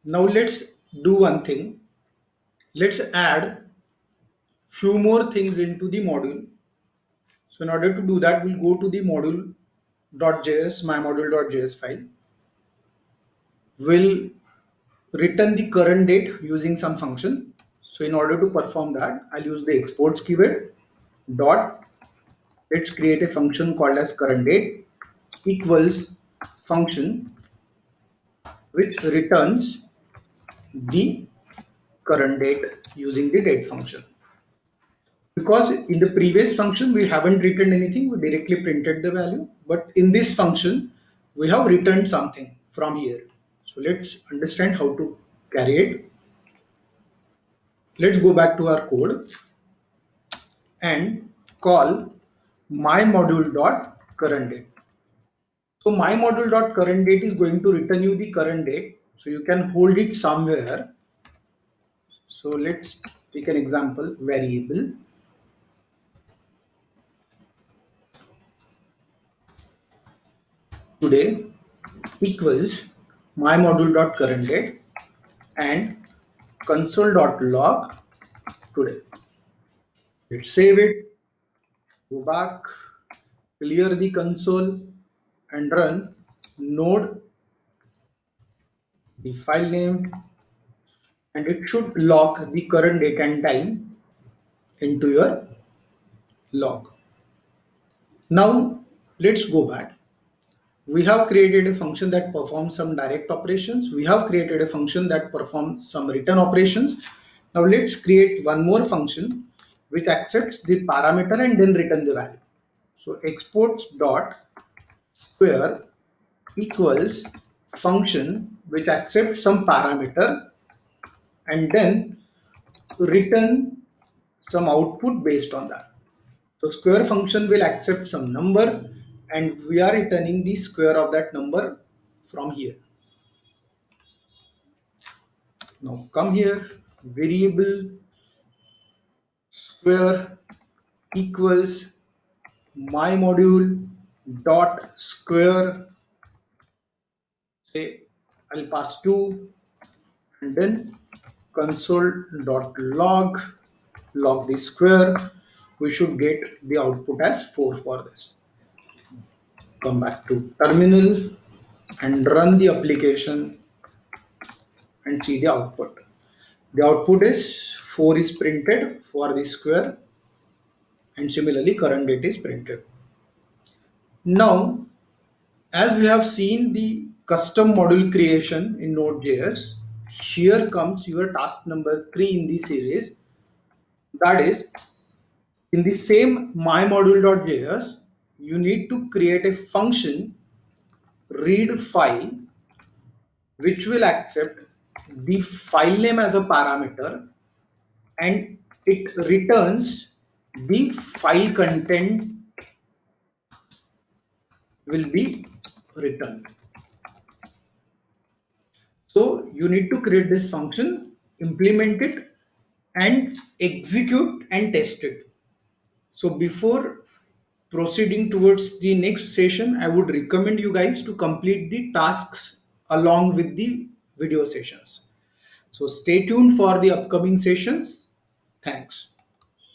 Now let's do one thing. Let's add few more things into the module. So in order to do that, we'll go to the module.js, mymodule.js file. We'll return the current date using some function. So in order to perform that, I'll use the exports keyword dot. Let's create a function called as current date equals function which returns the current date using the date function. Because in the previous function we haven't returned anything, we directly printed the value, but in this function we have returned something from here. So let's understand how to carry it. Let's go back to our code and call mymodule.curDate. So mymodule.curDate is going to return you the current date, so you can hold it somewhere. So let's take an example variable. Today equals mymodule.curDate and console.log today. Let's save it, go back, clear the console and run node the file name, and it should log the current date and time into your log. Now let's go back. We have created a function that performs some direct operations. We have created a function that performs some return operations. Now let's create one more function which accepts the parameter and then return the value. So exports.square equals function which accepts some parameter and then return some output based on that. So square function will accept some number and we are returning the square of that number from here. Now come here, variable square equals mymodule.square. Say I'll pass 2 and then console.log, log the square. We should get the output as 4 for this. Come back to terminal and run the application and see the output. The output is 4 is printed for the square and similarly current date is printed. Now as we have seen the custom module creation in Node.js, here comes your task number 3 in the series. That is, in the same mymodule.js, you need to create a function readFile which will accept the file name as a parameter and it returns the file content will be returned. So you need to create this function, implement it and execute and test it. So before proceeding towards the next session, I would recommend you guys to complete the tasks along with the video sessions. So stay tuned for the upcoming sessions. Thanks.